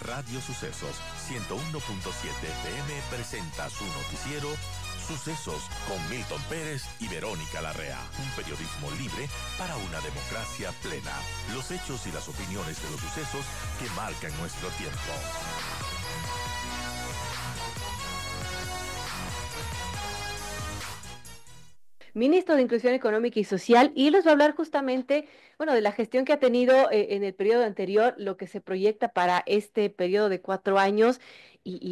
Radio Sucesos 101.7 FM presenta su noticiero Sucesos con Milton Pérez y Verónica Larrea. Un periodismo libre para una democracia plena. Los hechos y las opiniones de los sucesos que marcan nuestro tiempo. Ministro de Inclusión Económica y Social, y les va a hablar justamente, bueno, de la gestión que ha tenido en el periodo anterior, lo que se proyecta para este periodo de 4 años,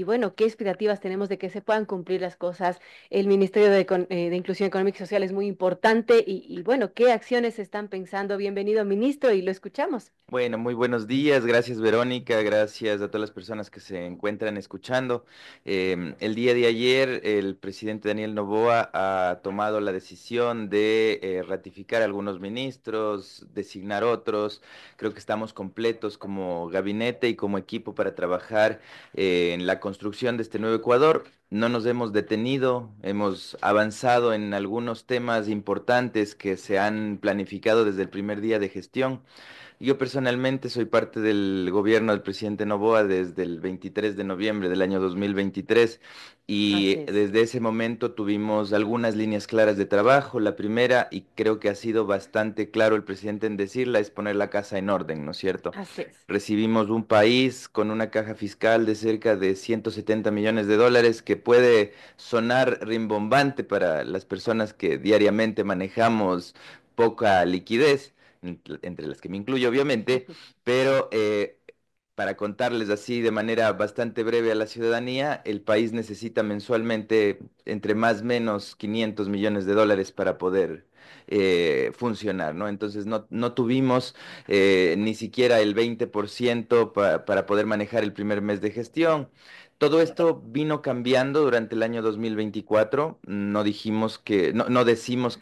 bueno, qué expectativas tenemos de que se puedan cumplir las cosas. El Ministerio de Inclusión Económica y Social es muy importante, bueno, qué acciones se están pensando. Bienvenido, ministro, y lo escuchamos. Bueno, muy buenos días, gracias Verónica, gracias a todas las personas que se encuentran escuchando. El día de ayer el presidente Daniel Noboa ha tomado la decisión de ratificar algunos ministros, designar otros. Creo que estamos completos como gabinete y como equipo para trabajar en la construcción de este nuevo Ecuador. No nos hemos detenido, hemos avanzado en algunos temas importantes que se han planificado desde el primer día de gestión. Yo personalmente soy parte del gobierno del presidente Noboa desde el 23 de noviembre del año 2023 Así y es. desde ese momento tuvimos algunas líneas claras de trabajo. La primera, y creo que ha sido bastante claro el presidente en decirla, es poner la casa en orden, ¿no es cierto? Así es. Recibimos un país con una caja fiscal de cerca de 170 millones de dólares que puede sonar rimbombante para las personas que diariamente manejamos poca liquidez entre las que me incluyo obviamente, pero para contarles así de manera bastante breve a la ciudadanía, el país necesita mensualmente entre más o menos 500 millones de dólares para poder funcionar, ¿no? Entonces no tuvimos ni siquiera el 20% para poder manejar el primer mes de gestión. Todo esto vino cambiando durante el año 2024. No decimos que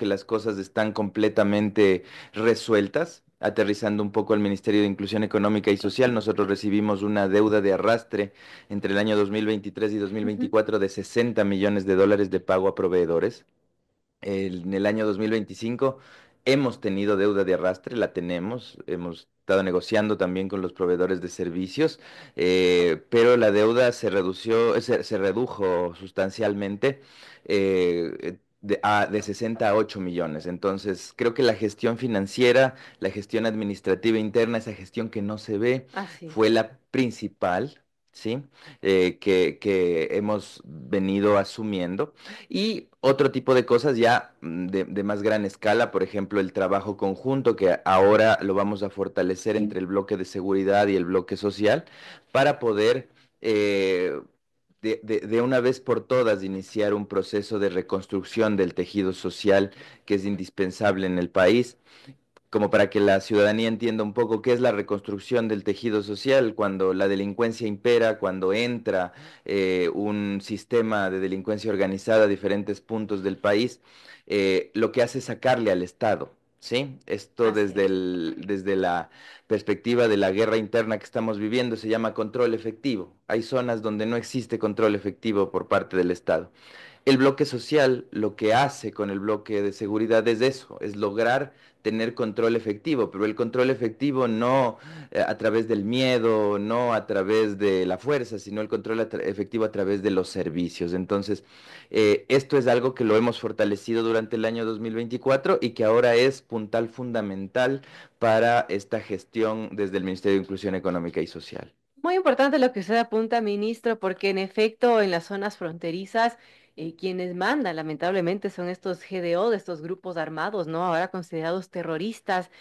las cosas están completamente resueltas. Aterrizando un poco al Ministerio de Inclusión Económica y Social, nosotros recibimos una deuda de arrastre entre el año 2023 y Ujú. 2024 de 60 millones de dólares de pago a proveedores. En el año 2025 hemos tenido deuda de arrastre, la tenemos, hemos estado negociando también con los proveedores de servicios, pero la deuda se redujo sustancialmente de 60 a 8 millones. Entonces, creo que la gestión financiera, la gestión administrativa interna, esa gestión que no se ve, Así fue es. la principal. ¿Sí? Que hemos venido asumiendo. Y otro tipo de cosas ya de más gran escala, por ejemplo, el trabajo conjunto, que ahora lo vamos a fortalecer entre el bloque de seguridad y el bloque social, para poder de una vez por todas iniciar un proceso de reconstrucción del tejido social que es indispensable en el país, como para que la ciudadanía entienda un poco qué es la reconstrucción del tejido social cuando la delincuencia impera, cuando entra un sistema de delincuencia organizada a diferentes puntos del país, lo que hace es sacarle al Estado. ¿Sí? Esto Así es. desde la perspectiva de la guerra interna que estamos viviendo se llama control efectivo. Hay zonas donde no existe control efectivo por parte del Estado. El bloque social lo que hace con el bloque de seguridad es eso, es lograr tener control efectivo, pero el control efectivo no a través del miedo, no a través de la fuerza, sino el control efectivo a través de los servicios. Entonces, esto es algo que lo hemos fortalecido durante el año 2024 y que ahora es puntal fundamental para esta gestión desde el Ministerio de Inclusión Económica y Social. Muy importante lo que usted apunta, ministro, porque en efecto en las zonas fronterizas quienes mandan lamentablemente son estos GDO, de estos grupos armados, ¿no? Ahora considerados terroristas.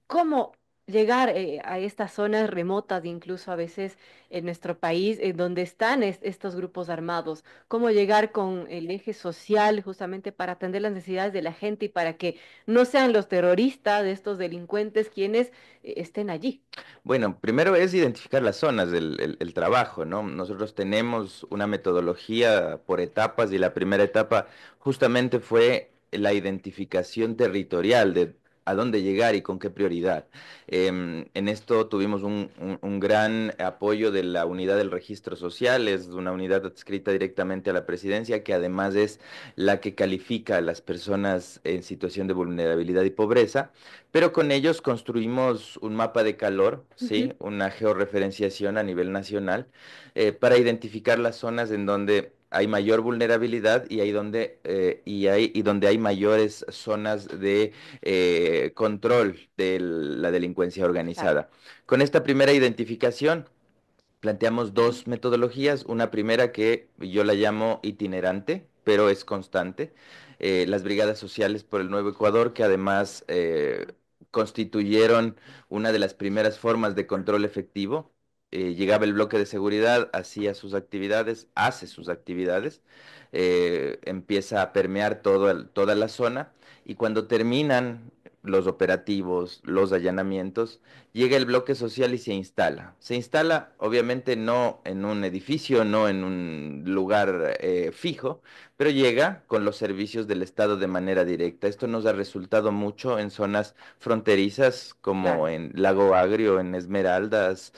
¿Cómo llegar a estas zonas remotas, incluso a veces en nuestro país, donde están estos grupos armados? ¿Cómo llegar con el eje social justamente para atender las necesidades de la gente y para que no sean los terroristas, de estos delincuentes, quienes estén allí? Bueno, primero es identificar las zonas del trabajo, ¿no? Nosotros tenemos una metodología por etapas y la primera etapa justamente fue la identificación territorial de a dónde llegar y con qué prioridad. En esto tuvimos un gran apoyo de la unidad del registro social, es una unidad adscrita directamente a la presidencia, que además es la que califica a las personas en situación de vulnerabilidad y pobreza, pero con ellos construimos un mapa de calor, ¿sí? Ujú. Una georreferenciación a nivel nacional para identificar las zonas en donde hay mayor vulnerabilidad y donde hay mayores zonas de control de la delincuencia Claro. organizada. Con esta primera identificación, planteamos dos metodologías. Una primera que yo la llamo itinerante, pero es constante. Las brigadas sociales por el Nuevo Ecuador, que además constituyeron una de las primeras formas de control efectivo. Llegaba el bloque de seguridad, hacía sus actividades, hace sus actividades, empieza a permear toda la zona y cuando terminan los operativos, los allanamientos, llega el bloque social y se instala. Se instala, obviamente, no en un edificio, no en un lugar fijo, pero llega con los servicios del Estado de manera directa. Esto nos ha resultado mucho en zonas fronterizas como Claro. en Lago Agrio, en Esmeraldas,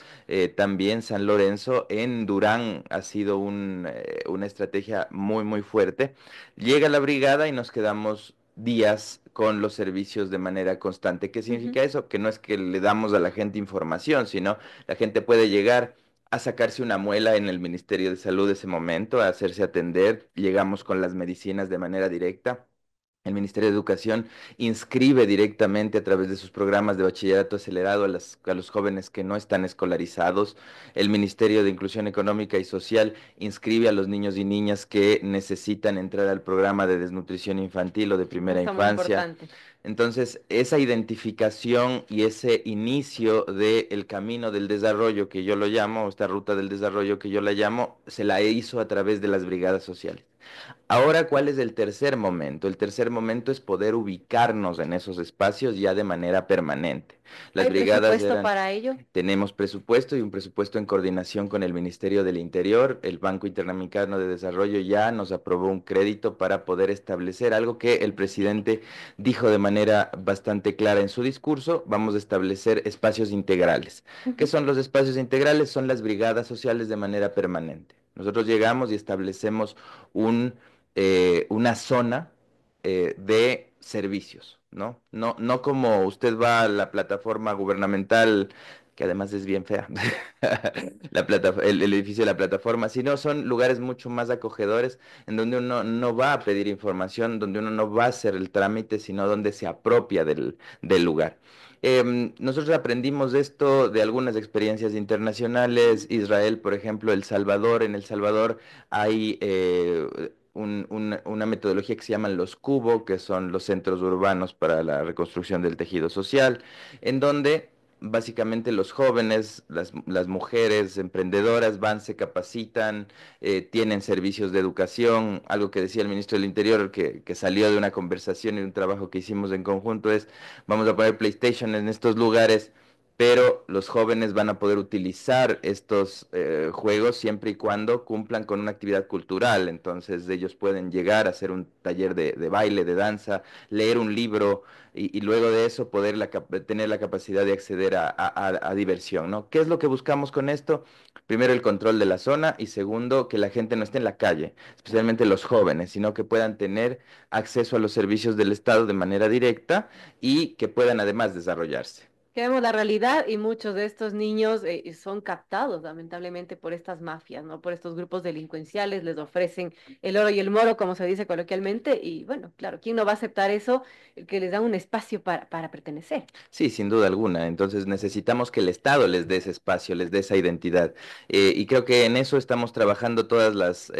también San Lorenzo, en Durán ha sido una estrategia muy, muy fuerte. Llega la brigada y nos quedamos días con los servicios de manera constante. ¿Qué Ujú. significa eso? Que no es que le damos a la gente información, sino la gente puede llegar a sacarse una muela en el Ministerio de Salud de ese momento, a hacerse atender. Llegamos con las medicinas de manera directa. El Ministerio de Educación inscribe directamente a través de sus programas de bachillerato acelerado a los jóvenes que no están escolarizados. El Ministerio de Inclusión Económica y Social inscribe a los niños y niñas que necesitan entrar al programa de desnutrición infantil o de Eso primera está muy infancia. importante. Entonces, esa identificación y ese inicio del camino del desarrollo que yo lo llamo, esta ruta del desarrollo que yo la llamo, se la hizo a través de las brigadas sociales. Ahora, ¿cuál es el tercer momento? El tercer momento es poder ubicarnos en esos espacios ya de manera permanente. Las ¿Hay brigadas presupuesto eran, para ello? tenemos presupuesto y un presupuesto en coordinación con el Ministerio del Interior. El Banco Interamericano de Desarrollo ya nos aprobó un crédito para poder establecer algo que el presidente dijo de manera bastante clara en su discurso. Vamos a establecer espacios integrales. ¿Qué Ujú. son los espacios integrales? Son las brigadas sociales de manera permanente. Nosotros llegamos y establecemos una zona de servicios, ¿no? No, no como usted va a la plataforma gubernamental, que además es bien fea, el edificio de la plataforma, sino son lugares mucho más acogedores en donde uno no va a pedir información, donde uno no va a hacer el trámite, sino donde se apropia del lugar. Nosotros aprendimos esto de algunas experiencias internacionales, Israel, por ejemplo, El Salvador. En El Salvador hay una metodología que se llaman los CUBO, que son los centros urbanos para la reconstrucción del tejido social, en donde básicamente los jóvenes, las mujeres emprendedoras van, se capacitan, tienen servicios de educación. Algo que decía el ministro del Interior, que salió de una conversación y un trabajo que hicimos en conjunto es, vamos a poner PlayStation en estos lugares, pero los jóvenes van a poder utilizar estos juegos siempre y cuando cumplan con una actividad cultural. Entonces ellos pueden llegar a hacer un taller de baile, de danza, leer un libro y luego de eso poder tener la capacidad de acceder a diversión, ¿no? ¿Qué es lo que buscamos con esto? Primero, el control de la zona y segundo, que la gente no esté en la calle, especialmente los jóvenes, sino que puedan tener acceso a los servicios del Estado de manera directa y que puedan además desarrollarse. Que vemos la realidad y muchos de estos niños son captados lamentablemente por estas mafias, ¿no? Por estos grupos delincuenciales, les ofrecen el oro y el moro, como se dice coloquialmente, y bueno, claro, ¿quién no va a aceptar eso? Que les da un espacio para pertenecer. Sí, sin duda alguna. Entonces necesitamos que el Estado les dé ese espacio, les dé esa identidad. Y creo que en eso estamos trabajando todas las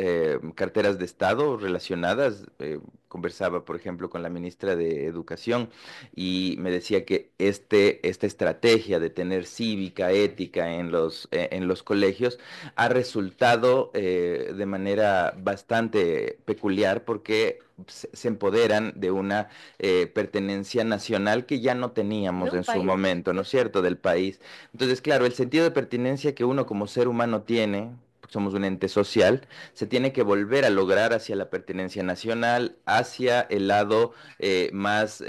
carteras de Estado relacionadas. Conversaba, por ejemplo, con la ministra de Educación y me decía que esta estrategia de tener cívica, ética en los colegios ha resultado de manera bastante peculiar porque se empoderan de una pertenencia nacional que ya no De teníamos un en su país, momento, ¿no es ¿cierto? cierto?, del país. Entonces, claro, el sentido de pertenencia que uno como ser humano tiene, porque somos un ente social, se tiene que volver a lograr hacia la pertenencia nacional, hacia el lado más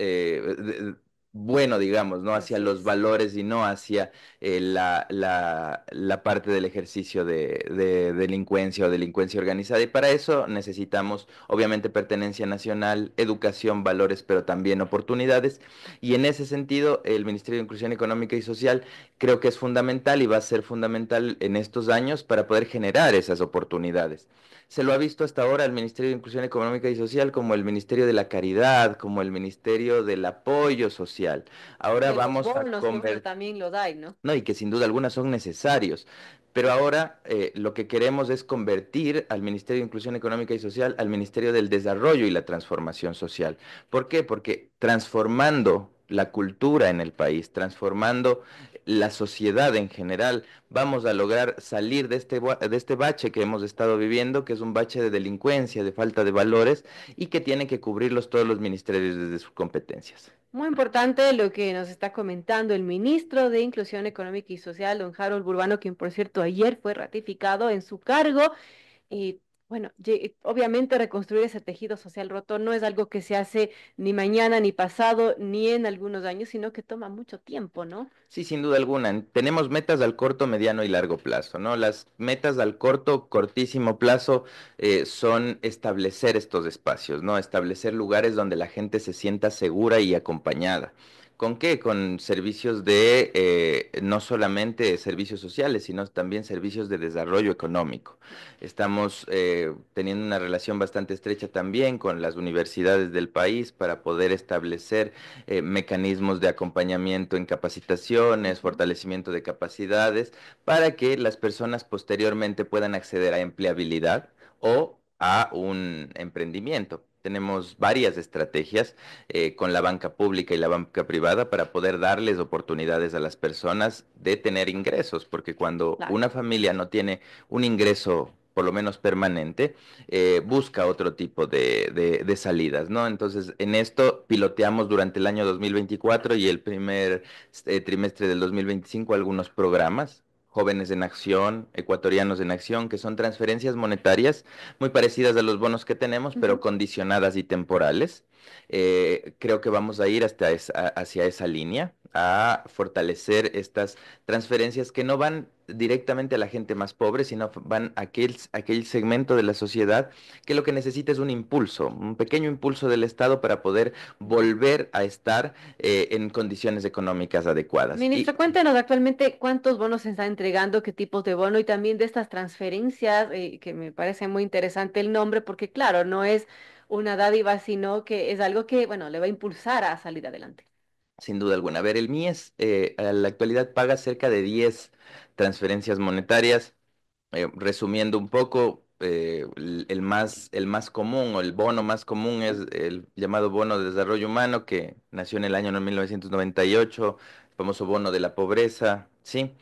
bueno, digamos, ¿no? Hacia Así los es. valores y no hacia la parte del ejercicio de delincuencia o delincuencia organizada. Y para eso necesitamos, obviamente, pertenencia nacional, educación, valores, pero también oportunidades. Y en ese sentido, el Ministerio de Inclusión Económica y Social creo que es fundamental y va a ser fundamental en estos años para poder generar esas oportunidades. Se lo ha visto hasta ahora al Ministerio de Inclusión Económica y Social como el Ministerio de la Caridad, como el Ministerio del Apoyo Social. Ahora De los vamos a bonos, que bueno, convertir, también lo da, ¿no? no, y que sin duda alguna son necesarios. Pero ahora lo que queremos es convertir al Ministerio de Inclusión Económica y Social al Ministerio del Desarrollo y la Transformación Social. ¿Por qué? Porque transformando la cultura en el país, transformando la sociedad en general, vamos a lograr salir de este bache que hemos estado viviendo, que es un bache de delincuencia, de falta de valores, y que tienen que cubrirlos todos los ministerios desde sus competencias. Muy importante lo que nos está comentando el ministro de Inclusión Económica y Social, don Harold Burbano, quien por cierto ayer fue ratificado en su cargo. Y bueno, obviamente reconstruir ese tejido social roto no es algo que se hace ni mañana, ni pasado, ni en algunos años, sino que toma mucho tiempo, ¿no? Sí, sin duda alguna. Tenemos metas al corto, mediano y largo plazo, ¿no? Las metas al corto, cortísimo plazo son establecer estos espacios, ¿no? Establecer lugares donde la gente se sienta segura y acompañada. ¿Con qué? Con servicios de, no solamente servicios sociales, sino también servicios de desarrollo económico. Estamos teniendo una relación bastante estrecha también con las universidades del país para poder establecer mecanismos de acompañamiento en capacitaciones, Ujú. fortalecimiento de capacidades, para que las personas posteriormente puedan acceder a empleabilidad o a un emprendimiento. Tenemos varias estrategias con la banca pública y la banca privada para poder darles oportunidades a las personas de tener ingresos, porque cuando Claro. una familia no tiene un ingreso por lo menos permanente, busca otro tipo de salidas, ¿no? Entonces, en esto piloteamos durante el año 2024 y el primer trimestre del 2025 algunos programas. Jóvenes en Acción, Ecuatorianos en Acción, que son transferencias monetarias muy parecidas a los bonos que tenemos, pero Ujú. condicionadas y temporales. Creo que vamos a ir hacia esa línea, a fortalecer estas transferencias que no van directamente a la gente más pobre, sino van a aquel segmento de la sociedad que lo que necesita es un impulso, un pequeño impulso del Estado para poder volver a estar en condiciones económicas adecuadas. Ministro, Y cuéntenos actualmente cuántos bonos se están entregando, qué tipos de bono y también de estas transferencias, que me parece muy interesante el nombre, porque claro, no es una dádiva, sino que es algo que, bueno, le va a impulsar a salir adelante. sin duda alguna. A ver, el MIES a la actualidad paga cerca de 10 transferencias monetarias. Resumiendo un poco, el más común o el bono más común es el llamado bono de desarrollo humano que nació en el año 1998, el famoso bono de la pobreza, ¿sí?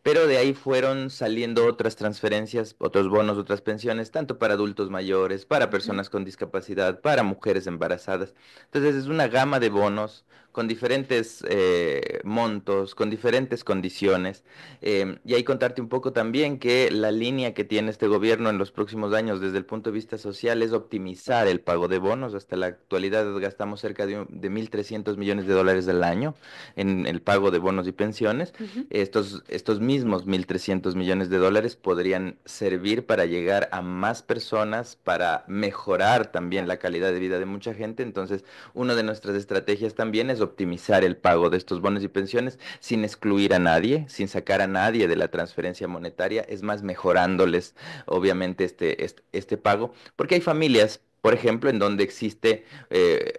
Pero de ahí fueron saliendo otras transferencias, otros bonos, otras pensiones, tanto para adultos mayores, para Ujú. personas con discapacidad, para mujeres embarazadas. Entonces es una gama de bonos con diferentes montos, con diferentes condiciones. Y ahí contarte un poco también que la línea que tiene este gobierno en los próximos años desde el punto de vista social es optimizar el pago de bonos. Hasta la actualidad gastamos cerca de 1.300 millones de dólares al año en el pago de bonos y pensiones. Ujú. Estos mismos 1.300 millones de dólares podrían servir para llegar a más personas, para mejorar también Claro. la calidad de vida de mucha gente. Entonces, una de nuestras estrategias también es optimizar el pago de estos bonos y pensiones sin excluir a nadie, sin sacar a nadie de la transferencia monetaria, es más mejorándoles obviamente este pago, porque hay familias, por ejemplo, en donde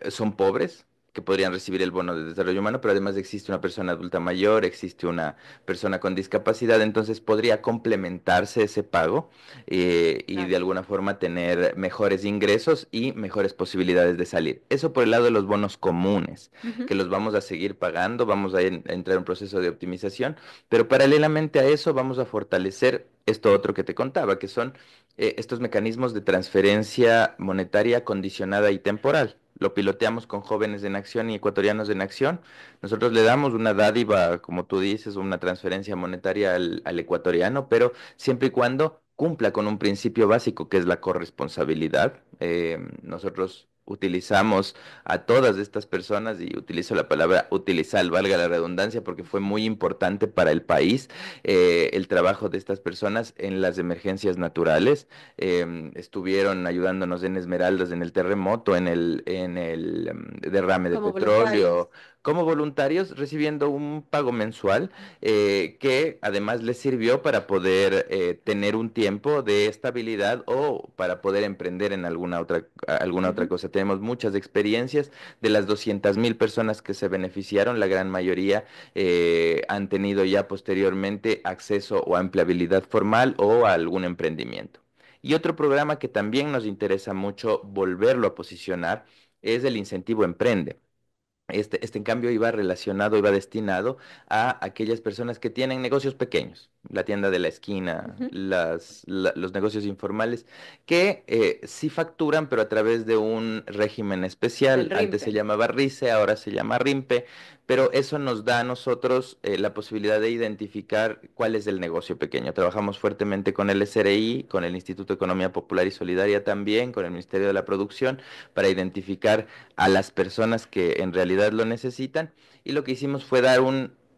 son pobres, que podrían recibir el bono de desarrollo humano, pero además existe una persona adulta mayor, existe una persona con discapacidad, entonces podría complementarse ese pago y de Claro. alguna forma tener mejores ingresos y mejores posibilidades de salir. Eso por el lado de los bonos comunes, Ujú. que los vamos a seguir pagando, vamos a entrar en un proceso de optimización, pero paralelamente a eso vamos a fortalecer esto otro que te contaba, que son estos mecanismos de transferencia monetaria condicionada y temporal. Lo piloteamos con Jóvenes en Acción y Ecuatorianos en Acción. Nosotros le damos una dádiva, como tú dices, una transferencia monetaria al ecuatoriano, pero siempre y cuando cumpla con un principio básico que es la corresponsabilidad. Nosotros utilizamos a todas estas personas, y utilizo la palabra utilizar, valga la redundancia, porque fue muy importante para el país el trabajo de estas personas en las emergencias naturales. Estuvieron ayudándonos en Esmeraldas, en el terremoto, en el derrame de Como voluntarios. petróleo, como voluntarios, recibiendo un pago mensual que además les sirvió para poder tener un tiempo de estabilidad o para poder emprender en alguna otra Ujú. cosa. Tenemos muchas experiencias de las 200.000 personas que se beneficiaron, la gran mayoría han tenido ya posteriormente acceso o a empleabilidad formal o a algún emprendimiento. Y otro programa que también nos interesa mucho volverlo a posicionar es el incentivo Emprende. En cambio iba relacionado, iba destinado a aquellas personas que tienen negocios pequeños, la tienda de la esquina, Ujú. los negocios informales, que sí facturan, pero a través de un régimen Del especial. Antes se RIMPE. llamaba RICE, ahora se llama RIMPE, pero eso nos da a nosotros la posibilidad de identificar cuál es el negocio pequeño. Trabajamos fuertemente con el SRI, con el Instituto de Economía Popular y Solidaria también, con el Ministerio de la Producción, para identificar a las personas que en realidad lo necesitan. Y lo que hicimos fue dar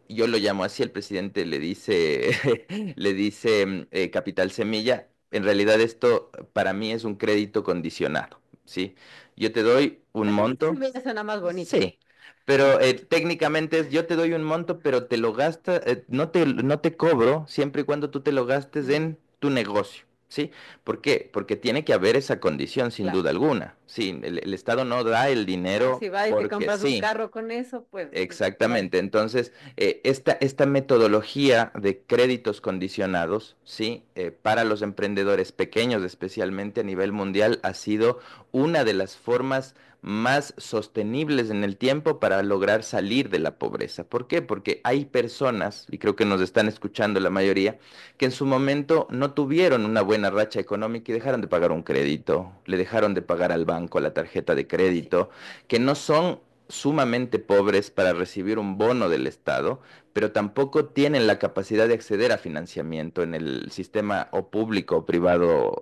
yo lo llamo así, el presidente le dice, le dice capital semilla. En realidad esto para mí es un crédito condicionado, ¿sí? Yo te doy un Se monto, me suena más bonito. sí, pero técnicamente es yo te doy un monto, pero te lo gastas, no te cobro siempre y cuando tú te lo gastes Mm, en tu negocio, ¿sí? ¿Por qué? Porque tiene que haber esa condición, sin claro. duda alguna. Sí, el Estado no da el No, dinero si va y te porque compras un sí. carro con eso, pues te va a ir. Exactamente. Entonces, esta metodología de créditos condicionados, ¿sí? Para los emprendedores pequeños, especialmente a nivel mundial, ha sido una de las formas más sostenibles en el tiempo para lograr salir de la pobreza. ¿Por qué? Porque hay personas, y creo que nos están escuchando la mayoría, que en su momento no tuvieron una buena racha económica y dejaron de pagar un crédito, le dejaron de pagar al banco la tarjeta de Así. crédito, que no son sumamente pobres para recibir un bono del Estado, pero tampoco tienen la capacidad de acceder a financiamiento en el sistema o público o privado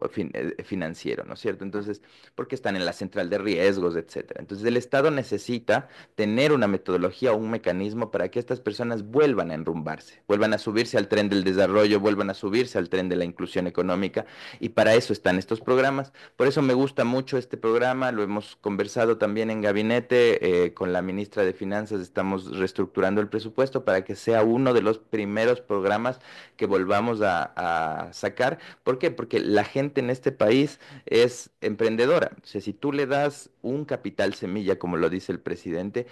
financiero, ¿no es cierto? Entonces, porque están en la central de riesgos, etcétera. Entonces, el Estado necesita tener una metodología o un mecanismo para que estas personas vuelvan a enrumbarse, vuelvan a subirse al tren del desarrollo, vuelvan a subirse al tren de la inclusión económica, y para eso están estos programas. Por eso me gusta mucho este programa, lo hemos conversado también en gabinete con la ministra de Finanzas, estamos reestructurando el presupuesto para que sea uno de los primeros programas que volvamos a sacar. ¿Por qué? Porque la gente en este país es emprendedora. O sea, si tú le das un capital semilla, como lo dice el presidente,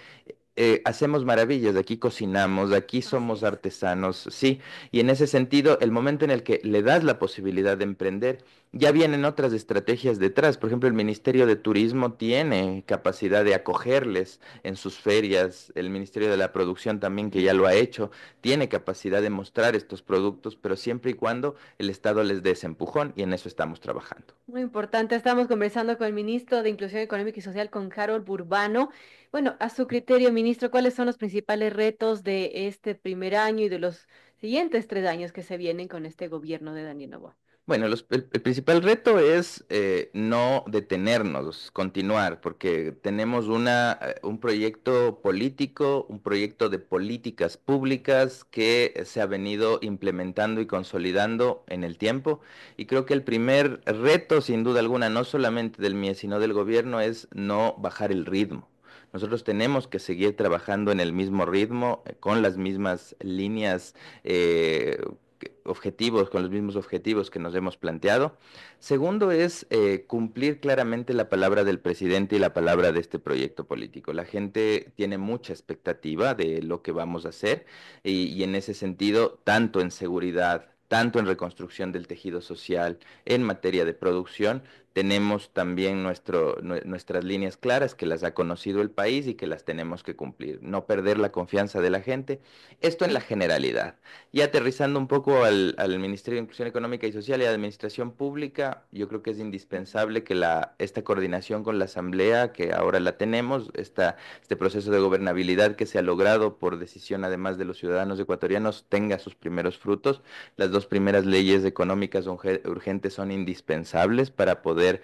hacemos maravillas, aquí cocinamos, aquí Así somos es. artesanos, sí, y en ese sentido, el momento en el que le das la posibilidad de emprender, ya vienen otras estrategias detrás. Por ejemplo, el Ministerio de Turismo tiene capacidad de acogerles en sus ferias, el Ministerio de la Producción también, que ya lo ha hecho, tiene capacidad de mostrar estos productos, pero siempre y cuando el Estado les dé ese empujón, y en eso estamos trabajando. Muy importante. Estamos conversando con el ministro de Inclusión Económica y Social, con Harold Burbano. Bueno, a su criterio, ministro, ¿cuáles son los principales retos de este primer año y de los siguientes 3 años que se vienen con este gobierno de Daniel Noboa? Bueno, el principal reto es no detenernos, continuar, porque tenemos un proyecto político, un proyecto de políticas públicas que se ha venido implementando y consolidando en el tiempo. Y creo que el primer reto, sin duda alguna, no solamente del MIE, sino del gobierno, es no bajar el ritmo. Nosotros tenemos que seguir trabajando en el mismo ritmo, con las mismas líneas objetivos, con los mismos objetivos que nos hemos planteado. Segundo es cumplir claramente la palabra del presidente y la palabra de este proyecto político. La gente tiene mucha expectativa de lo que vamos a hacer, y en ese sentido, tanto en seguridad, tanto en reconstrucción del tejido social, en materia de producción, tenemos también nuestras líneas claras que las ha conocido el país y que las tenemos que cumplir. No perder la confianza de la gente. Esto en la generalidad. Y aterrizando un poco al Ministerio de Inclusión Económica y Social y Administración Pública, yo creo que es indispensable que esta coordinación con la Asamblea, que ahora la tenemos, este proceso de gobernabilidad que se ha logrado por decisión además de los ciudadanos ecuatorianos, tenga sus primeros frutos. Las dos primeras leyes económicas urgentes son indispensables para poder poder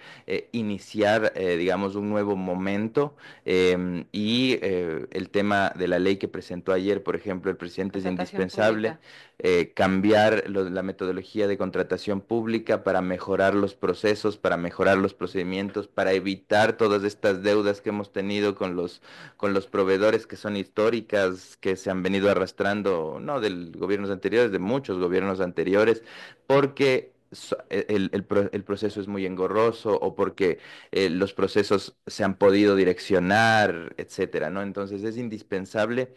iniciar, digamos, un nuevo momento. El tema de la ley que presentó ayer, por ejemplo, el presidente, es Contratación indispensable. pública. Cambiar la metodología de contratación pública para mejorar los procesos, para mejorar los procedimientos, para evitar todas estas deudas que hemos tenido con los proveedores que son históricas, que se han venido arrastrando, no de gobiernos anteriores, de muchos gobiernos anteriores, porque el proceso es muy engorroso o porque los procesos se han podido direccionar, etcétera, ¿no? Entonces es indispensable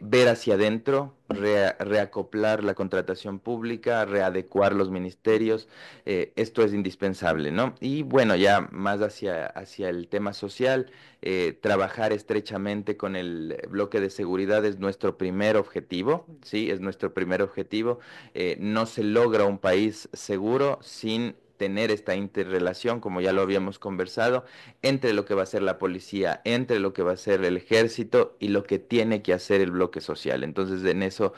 ver hacia adentro, reacoplar la contratación pública, readecuar los ministerios. Esto es indispensable, ¿no? Y bueno, ya más hacia el tema social, trabajar estrechamente con el bloque de seguridad es nuestro primer objetivo, ¿sí? Es nuestro primer objetivo. No se logra un país seguro sin tener esta interrelación, como ya lo habíamos conversado, entre lo que va a ser la policía, entre lo que va a ser el ejército y lo que tiene que hacer el bloque social. Entonces, en eso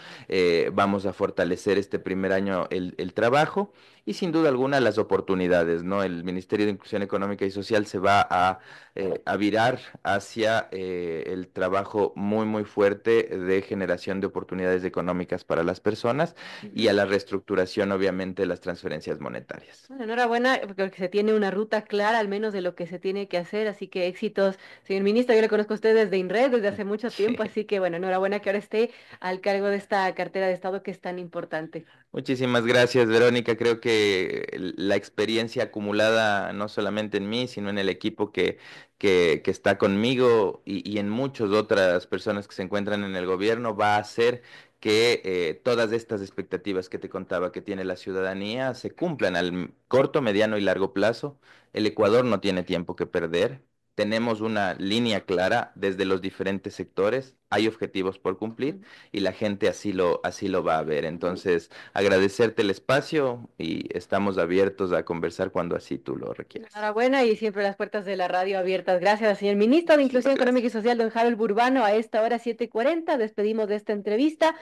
vamos a fortalecer este primer año el trabajo y sin duda alguna las oportunidades, ¿no? El Ministerio de Inclusión Económica y Social se va a virar hacia el trabajo muy, muy fuerte de generación de oportunidades económicas para las personas y a Ujú. la reestructuración, obviamente, de las transferencias monetarias. Bueno, enhorabuena, porque se tiene una ruta clara, al menos de lo que se tiene que hacer, así que éxitos, señor ministro. Yo le conozco a usted desde INRED, desde hace mucho tiempo, Sí. así que bueno, enhorabuena que ahora esté al cargo de esta cartera de Estado que es tan importante. Muchísimas gracias, Verónica. Creo que la experiencia acumulada no solamente en mí, sino en el equipo que está conmigo y en muchas otras personas que se encuentran en el gobierno va a hacer que todas estas expectativas que te contaba que tiene la ciudadanía se cumplan al corto, mediano y largo plazo. El Ecuador no tiene tiempo que perder. Tenemos una línea clara desde los diferentes sectores. Hay objetivos por cumplir Ujú. y la gente así lo va a ver. Entonces, agradecerte el espacio y estamos abiertos a conversar cuando así tú lo requieras. Enhorabuena y siempre las puertas de la radio abiertas. Gracias, señor ministro de Muchísimas Inclusión Económica y gracias. Social, don Harold Burbano. A esta hora 7:40 despedimos de esta entrevista.